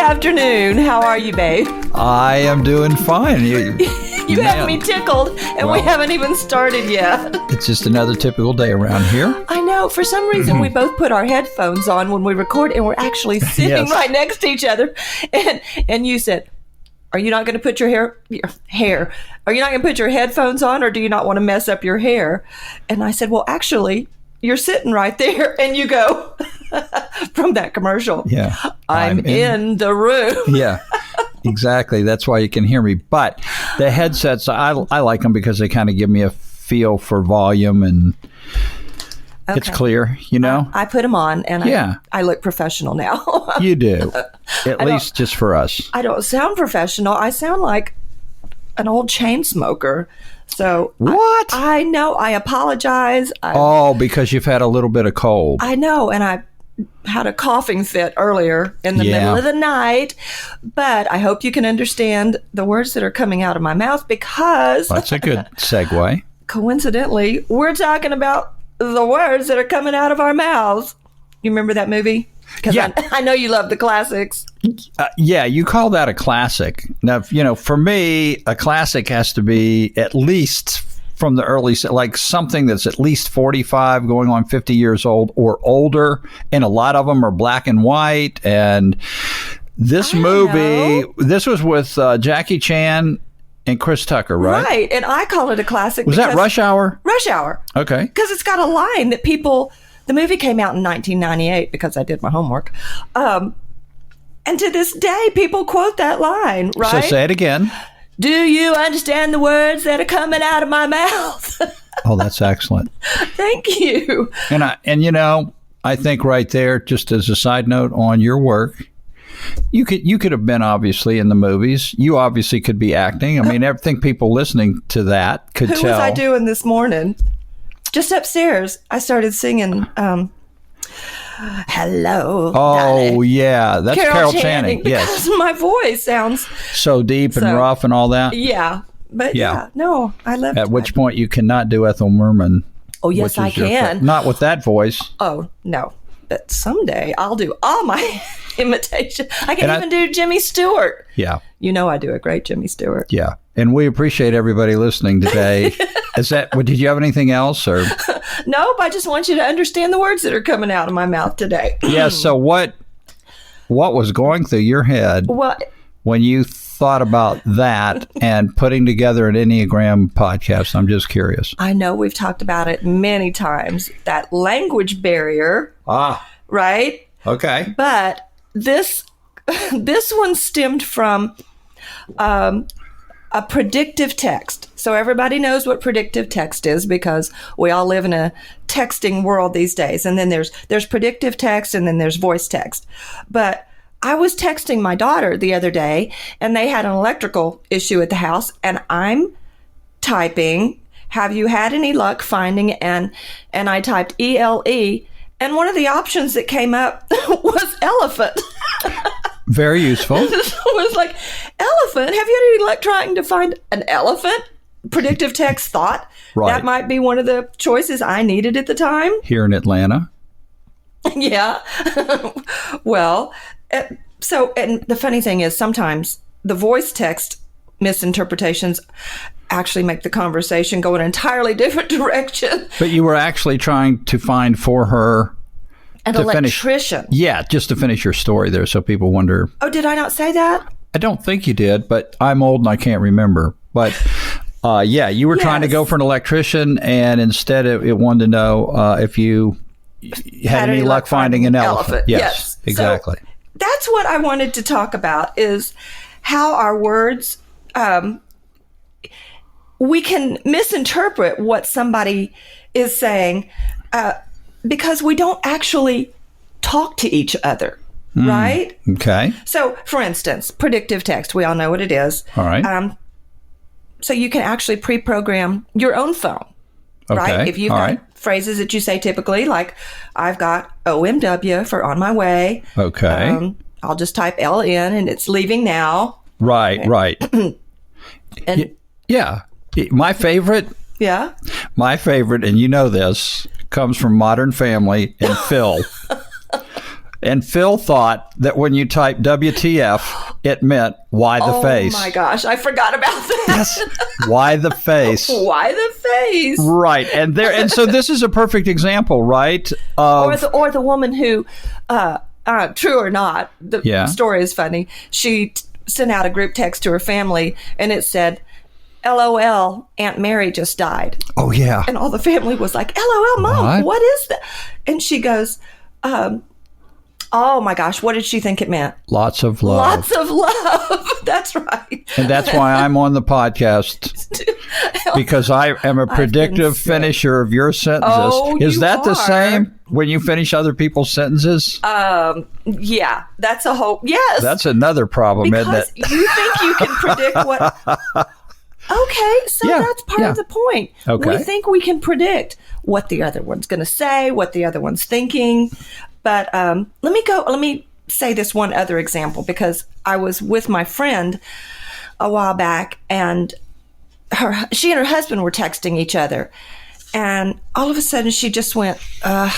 afternoon. How are you, babe? I am doing fine. You have me tickled, and we haven't even started yet. It's just another typical day around here. I know. For some reason, we both put our headphones on when we record, and we're actually sitting right next to each other. And you said, "Are you not going to put your hair? Are you not going to put your headphones on, or do you not want to mess up your hair?" And I said, "Well, actually, you're sitting right there," and you go from that commercial. Yeah, I'm in the room. Yeah, exactly. That's why you can hear me. But the headsets, I like them because they kind of give me a feel for volume and it's clear, you know? I put them on and I look professional now. You do, at least just for us. I don't sound professional. I sound like an old chain smoker. So what? I know. I apologize. Because you've had a little bit of cold. I know. And I had a coughing fit earlier in the middle of the night. But I hope you can understand the words that are coming out of my mouth because... That's a good segue. Coincidentally, we're talking about the words that are coming out of our mouths. You remember that movie? Because I know you love the classics. Yeah, you call that a classic. Now, for me, a classic has to be at least from the early, like something that's at least 45 going on 50 years old or older. And a lot of them are black and white. And this movie, this was with Jackie Chan and Chris Tucker, right? Right. And I call it a classic. Was that Rush Hour? Rush Hour. Okay. Because it's got a line that people... The movie came out in 1998 because I did my homework. And to this day, people quote that line, right? So say it again. Do you understand the words that are coming out of my mouth? Oh, that's excellent. Thank you. And I think right there, just as a side note on your work, you could have been obviously in the movies. You obviously could be acting. I mean, I think people listening to that could tell. Who was I doing this morning? Just upstairs, I started singing, Hello, darling. Yeah. That's Carol Channing. Yes. Because my voice sounds... so deep and rough and all that. Yeah. But no, I love it. At which point you cannot do Ethel Merman. Oh, yes, I can. Not with that voice. Oh, no. But someday I'll do all my imitation. I can even do Jimmy Stewart. Yeah. You know I do a great Jimmy Stewart. Yeah. And we appreciate everybody listening today. Did you have anything else? Or? Nope. I just want you to understand the words that are coming out of my mouth today. Yeah. So what was going through your head when you thought about that and putting together an Enneagram podcast? I'm just curious. I know we've talked about it many times, that language barrier. Right? Okay. But this one stemmed from a predictive text. So everybody knows what predictive text is because we all live in a texting world these days. And then there's predictive text and then there's voice text. But I was texting my daughter the other day and they had an electrical issue at the house and I'm typing, "Have you had any luck finding?" And I typed ELE. And one of the options that came up was elephant. Very useful. It was like, elephant? Have you had any luck trying to find an elephant? Predictive text thought that might be one of the choices I needed at the time. Here in Atlanta. Yeah. Well, so, and the funny thing is sometimes the voice text misinterpretations actually make the conversation go in an entirely different direction. But you were actually trying to find for her an electrician. Just to finish your story there so people wonder. Oh, did I not say that? I don't think you did, but I'm old and I can't remember. But you were trying to go for an electrician and instead it wanted to know if you had any luck finding an elephant. Yes, exactly. So that's what I wanted to talk about is how our words... we can misinterpret what somebody is saying because we don't actually talk to each other, right? Okay. So, for instance, predictive text, we all know what it is. All right. So you can actually pre-program your own phone, right? If you've got phrases that you say typically, like, I've got OMW for on my way. Okay. I'll just type LN and it's leaving now. Right. And yeah. My favorite, and you know this, comes from Modern Family and Phil. And Phil thought that when you typed WTF, it meant why the face. Oh my gosh, I forgot about that. Yes. Why the face? Why the face? Right. And so this is a perfect example, right? Or the woman who, true or not, the story is funny. She sent out a group text to her family, and it said, LOL, Aunt Mary just died. Oh, yeah. And all the family was like, LOL, Mom, what is that? And she goes, oh my gosh, what did she think it meant? Lots of love. Lots of love. That's right. And that's why I'm on the podcast, because I am a predictive finisher of your sentences. Oh, is that the same when you finish other people's sentences? Yeah, that's a whole, yes. That's another problem, isn't it? You think you can predict what... Okay, so that's part of the point. Okay. We think we can predict what the other one's going to say, what the other one's thinking. But let me say this one other example, because I was with my friend a while back, and she and her husband were texting each other. And all of a sudden she just went, I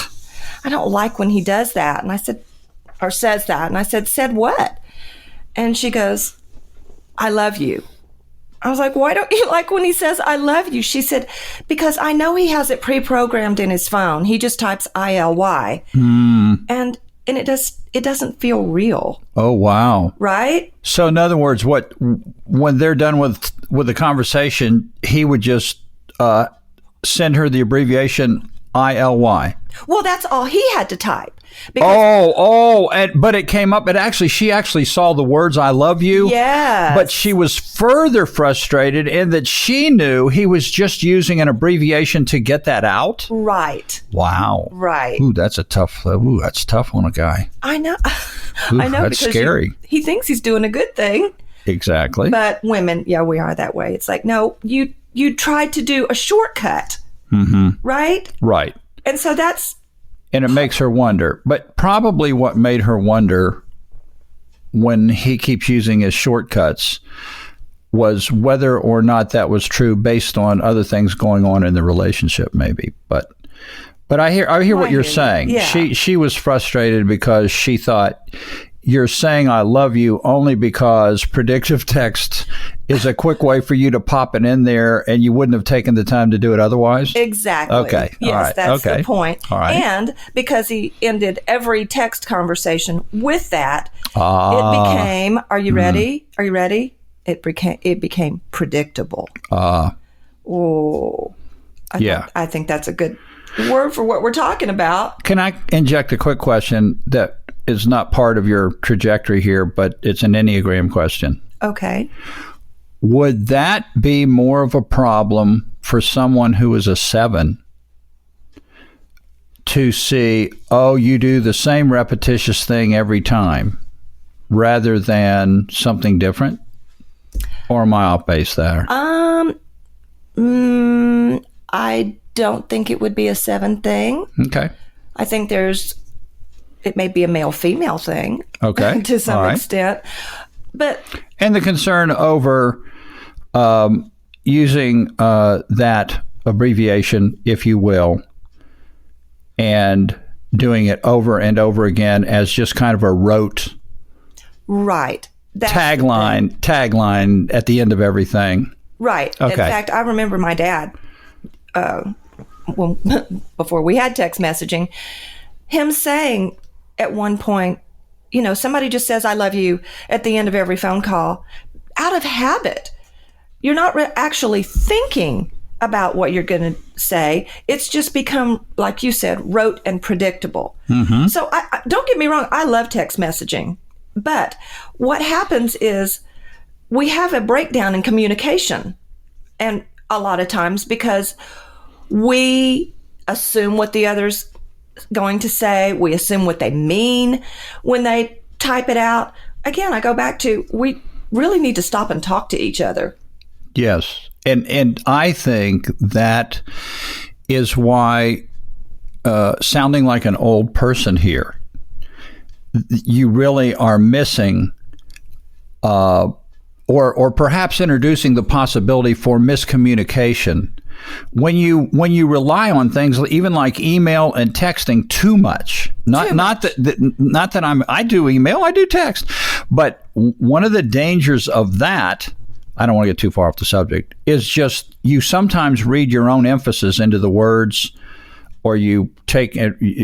don't like when he does that. And I said, or says that. And I said what? And she goes, I love you. I was like, why don't you like when he says, I love you? She said, because I know he has it pre-programmed in his phone. He just types ILY. And it doesn't feel real. Oh, wow. Right? So in other words, when they're done with the conversation, he would just send her the abbreviation ILY. Well, that's all he had to type. But it came up. She actually saw the words "I love you." Yeah. But she was further frustrated in that she knew he was just using an abbreviation to get that out. Right. Wow. Right. Ooh, that's tough on a guy. I know. Ooh, I know. That's scary. He thinks he's doing a good thing. Exactly. But women, we are that way. It's like, no, you tried to do a shortcut. Mm-hmm. Right. Right. And so and it makes her wonder. But probably what made her wonder when he keeps using his shortcuts was whether or not that was true based on other things going on in the relationship, maybe. But I hear what you're saying. Yeah. She was frustrated because she thought, you're saying I love you only because predictive text is a quick way for you to pop it in there, and you wouldn't have taken the time to do it otherwise? Exactly. Okay. Yes, all right. that's the point. All right. And because he ended every text conversation with that, it became, are you ready? Are you ready? It became predictable. I think that's a good word for what we're talking about. Can I inject a quick question that is not part of your trajectory here, but it's an Enneagram question? Okay. Would that be more of a problem for someone who is a 7 to see, you do the same repetitious thing every time rather than something different? Or am I off base there? I don't think it would be a 7 thing. Okay. I think it may be a male-female thing. Okay. To some extent. And the concern over using that abbreviation, if you will, and doing it over and over again as just kind of a rote tagline at the end of everything. Right. Okay. In fact, I remember my dad, before we had text messaging, him saying at one point, somebody just says, I love you at the end of every phone call out of habit. You're not actually thinking about what you're going to say. It's just become, like you said, rote and predictable. Mm-hmm. So I don't get me wrong. I love text messaging. But what happens is we have a breakdown in communication. And a lot of times because we assume what the other's going to say. We assume what they mean when they type it out. Again, I go back to, we really need to stop and talk to each other. Yes. And I think that is why, sounding like an old person here, you really are missing, or perhaps introducing the possibility for miscommunication when you rely on things even like email and texting too much. Not that I do email, I do text, but one of the dangers of that, I don't want to get too far off the subject, is just you sometimes read your own emphasis into the words, or you take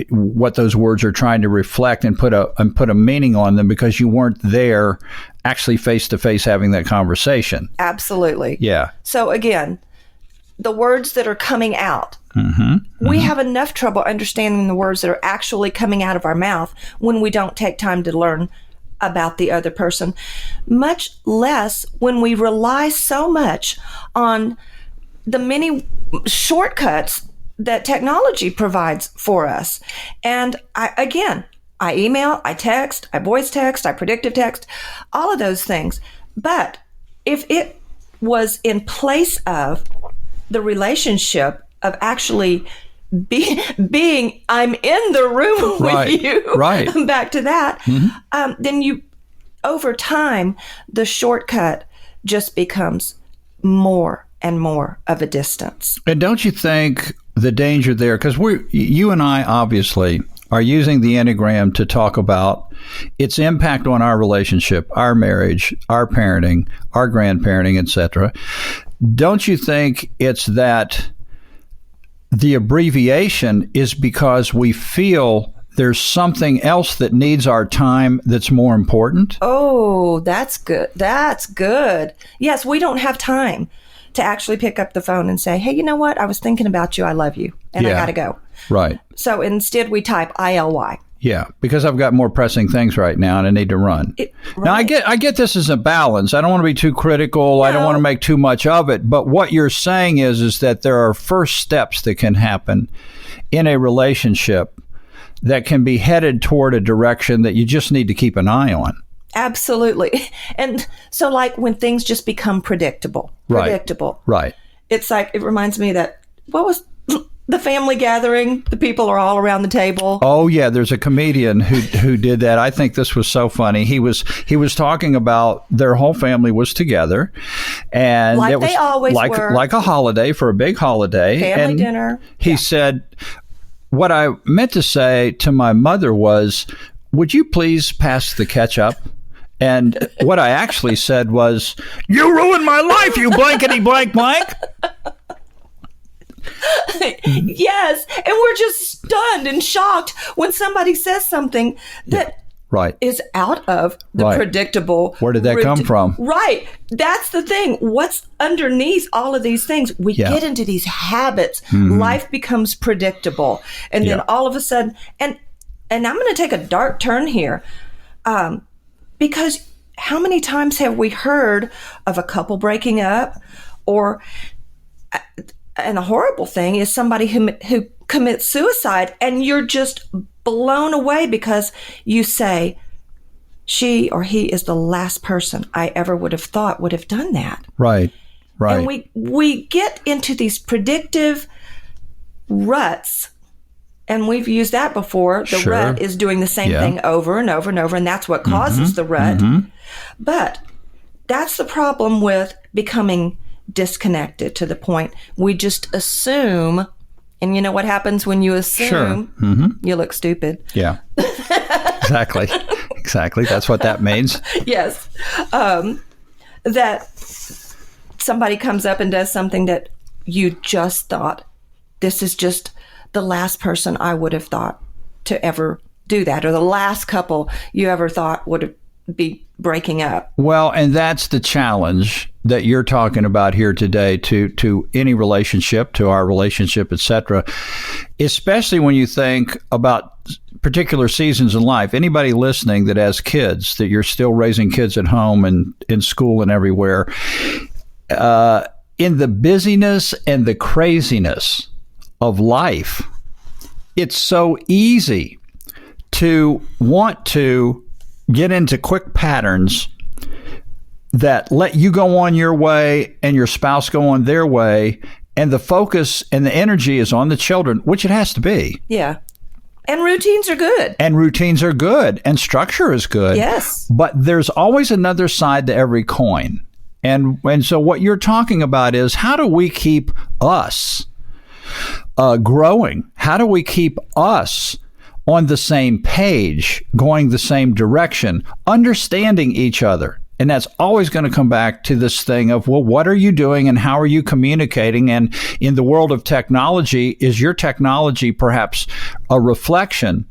what those words are trying to reflect and put a meaning on them because you weren't there actually face to face having that conversation. Absolutely. Yeah. So again, the words that are coming out, we have enough trouble understanding the words that are actually coming out of our mouth when we don't take time to learn about the other person, much less when we rely so much on the many shortcuts that technology provides for us. And I email, I text, I voice text, I predictive text, all of those things. But if it was in place of the relationship of actually being I'm in the room with you, right. back to that, then you, over time, the shortcut just becomes more and more of a distance. And don't you think the danger there, because you and I obviously are using the Enneagram to talk about its impact on our relationship, our marriage, our parenting, our grandparenting, etc. Don't you think it's that the abbreviation is because we feel there's something else that needs our time that's more important? Oh, that's good. That's good. Yes, we don't have time to actually pick up the phone and say, hey, you know what? I was thinking about you. I love you. And I got to go. Right. So instead we type ILY. Yeah, because I've got more pressing things right now and I need to run. Right. Now, I get this as a balance. I don't want to be too critical. No. I don't want to make too much of it. But what you're saying is that there are first steps that can happen in a relationship that can be headed toward a direction that you just need to keep an eye on. Absolutely. And so like when things just become predictable. Right. It's like, it reminds me that, what was the family gathering? The people are all around the table. Oh yeah, there's a comedian who did that. I think this was so funny. He was talking about their whole family was together, and like it was they always were. Like a holiday, for a big holiday. Family dinner. He said, what I meant to say to my mother was, would you please pass the ketchup? And what I actually said was, you ruined my life, you blankety blank blank. Yes, and we're just stunned and shocked when somebody says something that is out of the predictable. Where did that come from? Right. That's the thing. What's underneath all of these things? We get into these habits. Life becomes predictable. And then all of a sudden, and I'm going to take a dark turn here, because how many times have we heard of a couple breaking up, or... And a horrible thing is somebody who commits suicide, and you're just blown away because you say, she or he is the last person I ever would have thought would have done that. Right. And we get into these predictive ruts, and we've used that before. The rut is doing the same thing over and over and over, and that's what causes the rut. But that's the problem with becoming disconnected, to the point we just assume. And you know what happens when you assume? You look stupid. Yeah. Exactly. That's what that means. Yes. That somebody comes up and does something that you just thought, this is just the last person I would have thought to ever do that, or the last couple you ever thought would be breaking up. Well, and that's the challenge that you're talking about here today to any relationship, to our relationship, etc. Especially when you think about particular seasons in life. Anybody listening that has kids, that you're still raising kids at home and in school and everywhere, in the busyness and the craziness of life, it's so easy to want to get into quick patterns that let you go on your way and your spouse go on their way, and the focus and the energy is on the children, which it has to be. Yeah. And routines are good. And structure is good. Yes. But there's always another side to every coin. And so what you're talking about is, how do we keep us growing? How do we keep us on the same page, going the same direction, understanding each other? And that's always going to come back to this thing of, well, what are you doing and how are you communicating? And in the world of technology, is your technology perhaps a reflection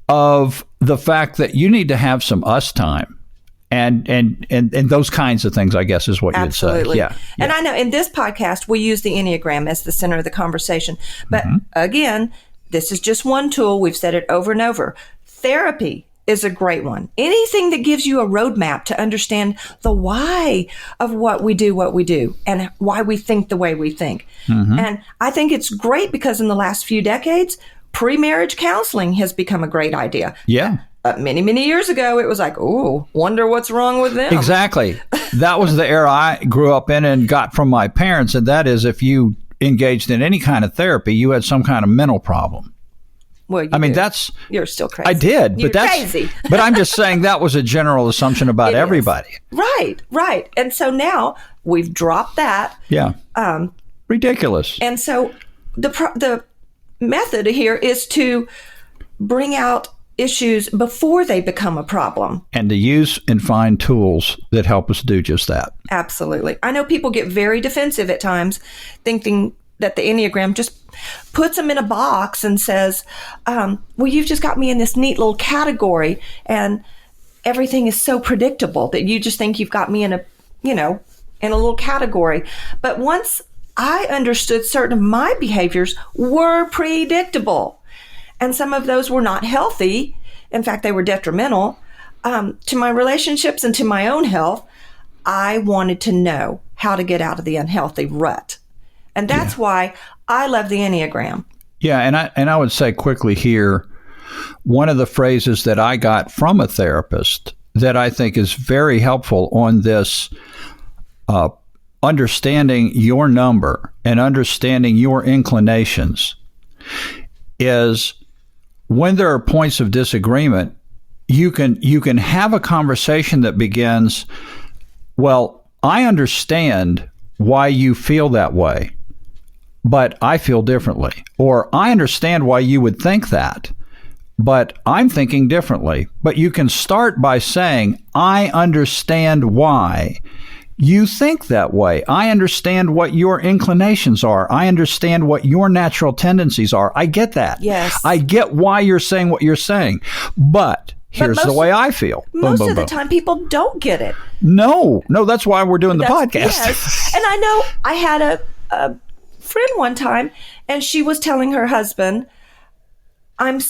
of the fact that you need to have some us time? And those kinds of things, I guess, is what Absolutely. You'd say. Yeah. And I know in this podcast, we use the Enneagram as the center of the conversation. But again, this is just one tool. We've said it over and over. Therapy is a great one. Anything that gives you a roadmap to understand the why of what we do and why we think the way we think. And I think it's great because in the last few decades, pre-marriage counseling has become a great idea. Yeah. Many, many years ago, it was like, oh, wonder what's wrong with them. Exactly. That was the era I grew up in and got from my parents. And that is, if you engaged in any kind of therapy, you had some kind of mental problem. Well, I mean, do. You're still crazy. I did, You're but that's crazy. But I'm just saying that was a general assumption about everybody. Right. And so now we've dropped that. Yeah. Ridiculous. And so the method here is to bring out issues before they become a problem. And to use and find tools that help us do just that. Absolutely. I know people get very defensive at times, thinking that the Enneagram just puts them in a box and says, well, you've just got me in this neat little category and everything is so predictable that you just think you've got me in a little category. But once I understood certain of my behaviors were predictable, and some of those were not healthy. In fact, they were detrimental to my relationships and to my own health. I wanted to know how to get out of the unhealthy rut. And that's why I love the Enneagram. Yeah, and I would say quickly here, one of the phrases that I got from a therapist that I think is very helpful on this understanding your number and understanding your inclinations is, when there are points of disagreement, you can have a conversation that begins, well, I understand why you feel that way, but I feel differently. Or I understand why you would think that, but I'm thinking differently. But you can start by saying, I understand why you think that way. I understand what your inclinations are. I understand what your natural tendencies are. I get that. Yes. I get why you're saying what you're saying. But here's the way I feel. Most of the time, people don't get it. No, that's why we're doing the podcast. Yes. And I know I had a friend one time, and she was telling her husband, and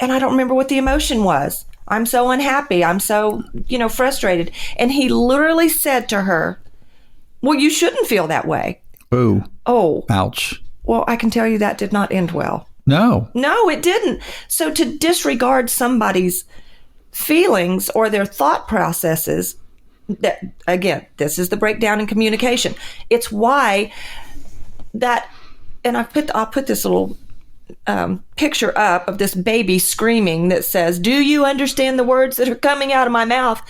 I don't remember what the emotion was. I'm so unhappy. I'm so, frustrated. And he literally said to her, well, you shouldn't feel that way. Ooh. Oh. Ouch. Well, I can tell you that did not end well. No, it didn't. So to disregard somebody's feelings or their thought processes, that, again, this is the breakdown in communication. It's why that, and I'll put this little picture up of this baby screaming that says, do you understand the words that are coming out of my mouth?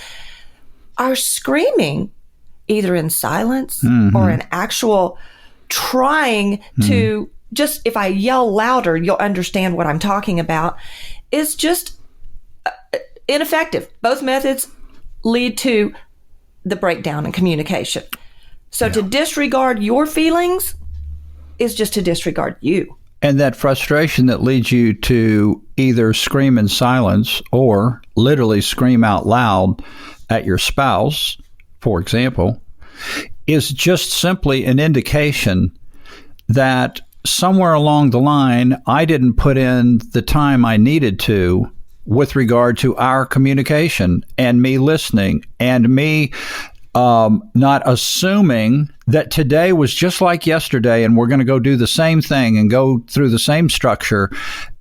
Our screaming, either in silence or in actual trying to just, if I yell louder, you'll understand what I'm talking about, is just ineffective. Both methods lead to the breakdown in communication. So to disregard your feelings is just to disregard you. And that frustration that leads you to either scream in silence or literally scream out loud at your spouse, for example, is just simply an indication that somewhere along the line, I didn't put in the time I needed to with regard to our communication and me listening and me not assuming that today was just like yesterday and we're going to go do the same thing and go through the same structure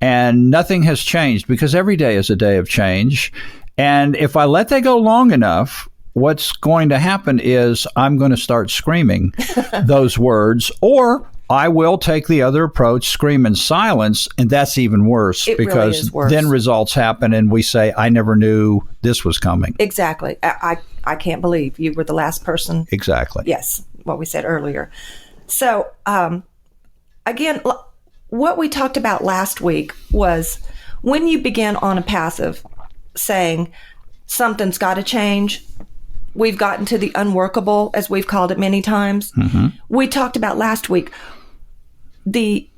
and nothing has changed, because every day is a day of change. And if I let that go long enough, what's going to happen is I'm going to start screaming those words, or I will take the other approach, scream in silence, and that's even worse, because really is worse. Then results happen and we say, I never knew this was coming. Exactly. I can't believe you were the last person. Exactly. Yes, what we said earlier. So, again, what we talked about last week was when you begin on a path of saying something's got to change, we've gotten to the unworkable, as we've called it many times. We talked about last week the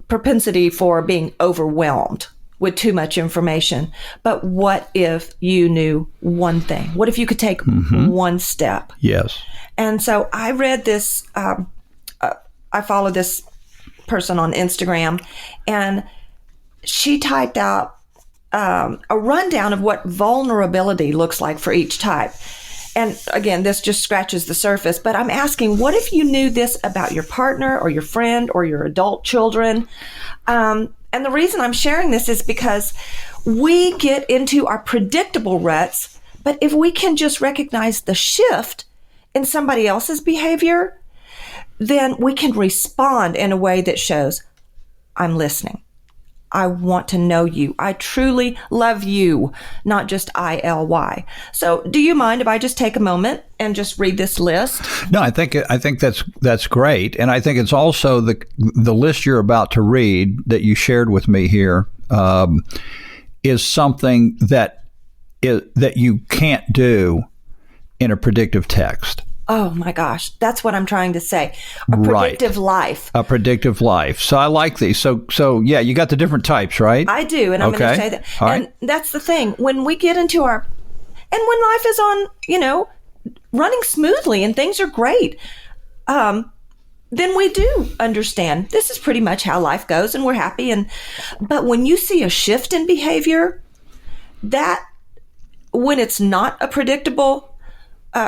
propensity for being overwhelmed with too much information. But what if you knew one thing? What if you could take one step? Yes. And so I read this, I follow this person on Instagram, and she typed out a rundown of what vulnerability looks like for each type. And again, this just scratches the surface, but I'm asking, what if you knew this about your partner or your friend or your adult children? And the reason I'm sharing this is because we get into our predictable ruts, but if we can just recognize the shift in somebody else's behavior, then we can respond in a way that shows, I'm listening. I want to know you. I truly love you, not just ILY. So do you mind if I just take a moment and just read this list? No, I think that's great. And I think it's also the list you're about to read that you shared with me here is something that you can't do in a predictive text. Oh my gosh, that's what I'm trying to say. A predictive life. A predictive life. So I like these. So yeah, you got the different types, right? I do, and I'm going to say that. All and right. That's the thing. When we get into and when life is on, running smoothly and things are great, then we do understand this is pretty much how life goes and we're happy. But when you see a shift in behavior, that when it's not a predictable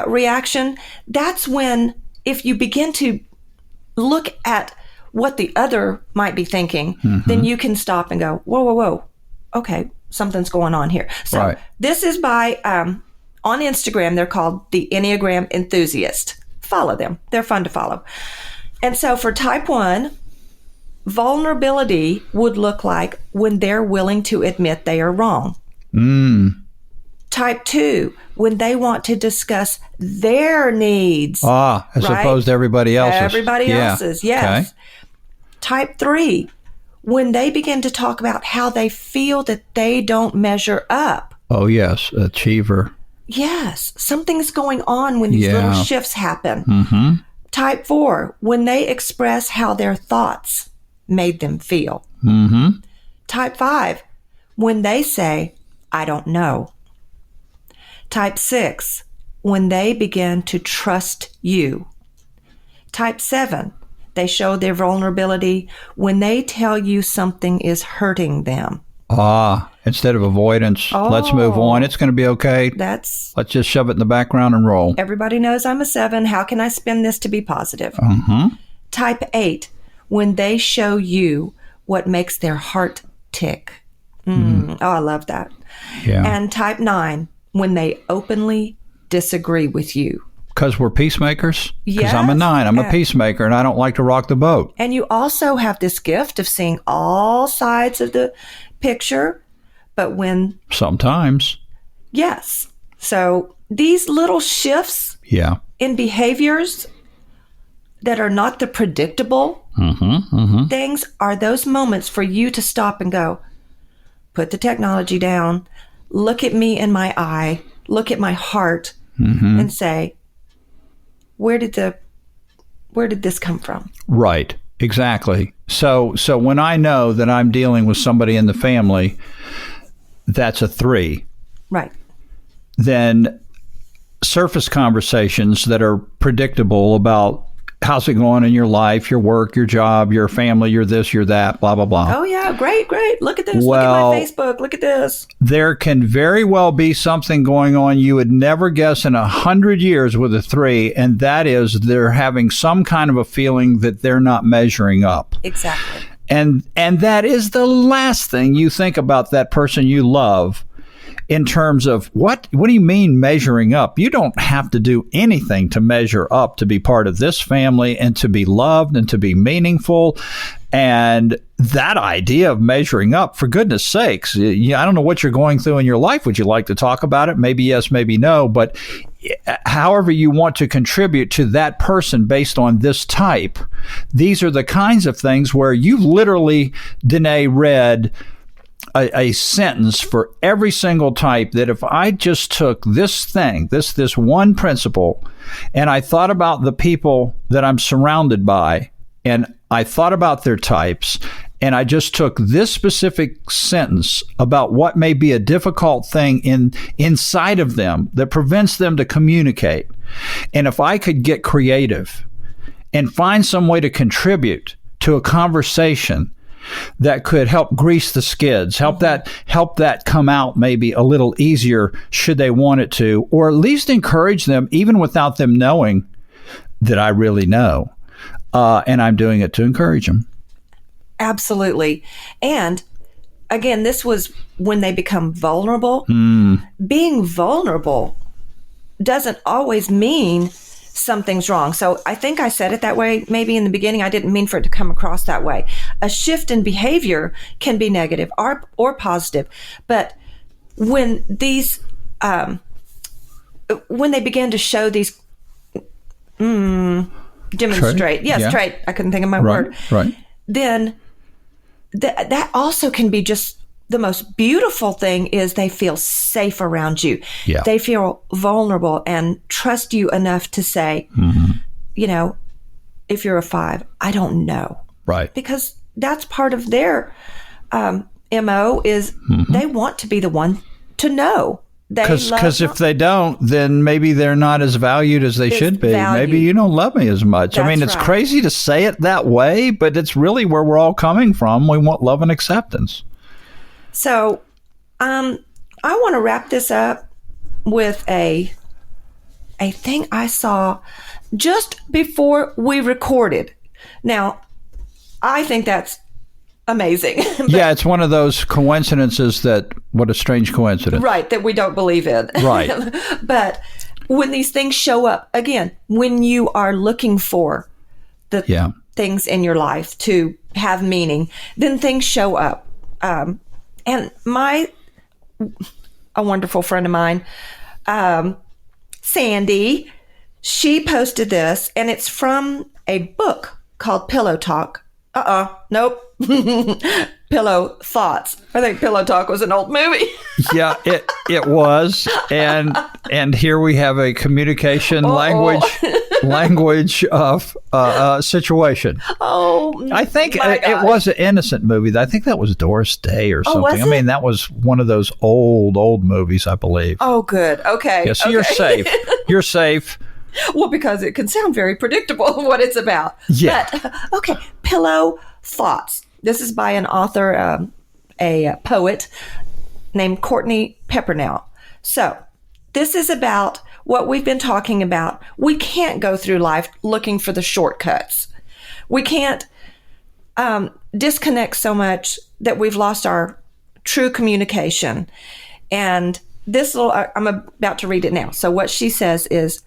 reaction, that's when, if you begin to look at what the other might be thinking, then you can stop and go, whoa. Okay, something's going on here. So This is by, on Instagram, they're called the Enneagram Enthusiast. Follow them. They're fun to follow. And so for type 1, vulnerability would look like when they're willing to admit they are wrong. Type 2, when they want to discuss their needs. As opposed to everybody else's. Everybody else's, yes. Okay. Type 3, when they begin to talk about how they feel that they don't measure up. Oh, yes, achiever. Yes, something's going on when these little shifts happen. Type 4, when they express how their thoughts made them feel. Type 5, when they say, I don't know. Type 6, when they begin to trust you. Type 7, they show their vulnerability when they tell you something is hurting them. Instead of avoidance, let's move on. It's going to be okay. Let's just shove it in the background and roll. Everybody knows I'm a 7. How can I spin this to be positive? Type 8, when they show you what makes their heart tick. Oh, I love that. Yeah. And type 9, when they openly disagree with you. Because we're peacemakers? Because Yes. I'm a 9. I'm a peacemaker, and I don't like to rock the boat. And you also have this gift of seeing all sides of the picture, but when... Sometimes. Yes. So these little shifts in behaviors that are not the predictable things are those moments for you to stop and go, put the technology down, look at me in my eye, look at my heart, and say, where did this come from? Right. Exactly. So when I know that I'm dealing with somebody in the family that's a 3, right, then surface conversations that are predictable about how's it going in your life, your work, your job, your family, your this, your that, blah, blah, blah. Oh, yeah. Great. Look at this. Well, look at my Facebook. Look at this. There can very well be something going on you would never guess in 100 years with a 3, and that is they're having some kind of a feeling that they're not measuring up. Exactly. And that is the last thing you think about that person you love in terms of what do you mean measuring up? You don't have to do anything to measure up to be part of this family and to be loved and to be meaningful. And that idea of measuring up, for goodness sakes, I don't know what you're going through in your life. Would you like to talk about it? Maybe yes, maybe no. But however you want to contribute to that person based on this type. These are the kinds of things where you literally, Danae, read a sentence for every single type, that if I just took this thing, this one principle, and I thought about the people that I'm surrounded by, and I thought about their types, and I just took this specific sentence about what may be a difficult thing inside of them that prevents them to communicate. And if I could get creative and find some way to contribute to a conversation that could help grease the skids, help that come out maybe a little easier should they want it to, or at least encourage them even without them knowing that I really know. And I'm doing it to encourage them. Absolutely. And again, this was when they become vulnerable. Being vulnerable doesn't always mean something's wrong. So I think I said it that way. Maybe in the beginning, I didn't mean for it to come across that way. A shift in behavior can be negative or positive. But when these, when they began to show these, demonstrate, trait, I couldn't think of my word. Right. Then that also can be just the most beautiful thing is they feel safe around you. Yeah. They feel vulnerable and trust you enough to say, you know, if you're a 5, I don't know. Right. Because that's part of their MO is they want to be the one to know. Because if they don't, then maybe they're not as valued as they should be. Maybe you don't love me as much. I mean, it's crazy to say it that way, but it's really where we're all coming from. We want love and acceptance. So I want to wrap this up with a thing I saw just before we recorded. Now, I think that's amazing. Yeah, it's one of those coincidences what a strange coincidence. Right, that we don't believe in. Right. But when these things show up, again, when you are looking for the things in your life to have meaning, then things show up. And a wonderful friend of mine, Sandy, she posted this, and it's from a book called Pillow Talk. Nope. Pillow Thoughts. I think Pillow Talk was an old movie. Yeah, it was. And here we have a communication language of situation. Oh, I think it was an innocent movie. I think that was Doris Day or something. Was it? I mean, that was one of those old movies, I believe. Oh, good. Okay. Yeah, so you're safe. You're safe. Well, because it can sound very predictable what it's about. Yeah. But, okay, Pillow Thoughts. This is by an author, a poet named Courtney Peppernell. So this is about what we've been talking about. We can't go through life looking for the shortcuts. We can't disconnect so much that we've lost our true communication. And I'm about to read it now. So what she says is,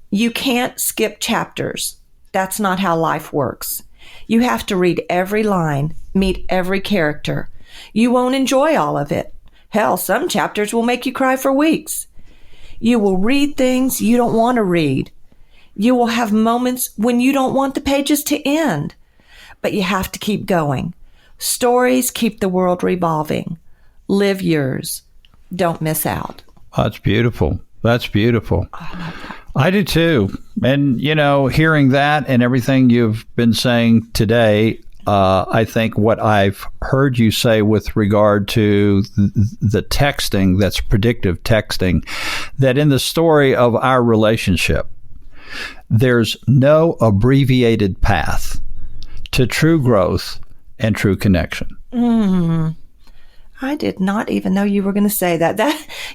you can't skip chapters. That's not how life works. You have to read every line, meet every character. You won't enjoy all of it. Hell, some chapters will make you cry for weeks. You will read things you don't want to read. You will have moments when you don't want the pages to end. But you have to keep going. Stories keep the world revolving. Live yours. Don't miss out. That's beautiful. That's beautiful. Oh, I love that. I do too. And, hearing that and everything you've been saying today, I think what I've heard you say with regard to the texting, that's predictive texting, that in the story of our relationship, there's no abbreviated path to true growth and true connection. I did not even know you were going to say that.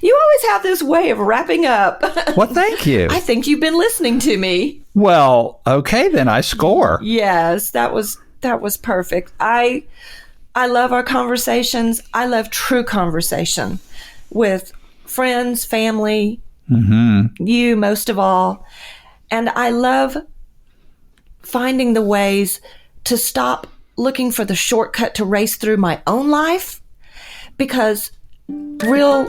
You always have this way of wrapping up. Well, thank you. I think you've been listening to me. Well, okay, then I score. Yes, that was perfect. I love our conversations. I love true conversation with friends, family, you most of all. And I love finding the ways to stop looking for the shortcut to race through my own life, because real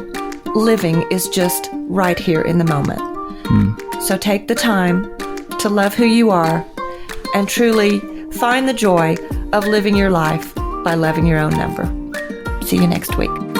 living is just right here in the moment. So take the time to love who you are and truly find the joy of living your life by loving your own number. See you next week.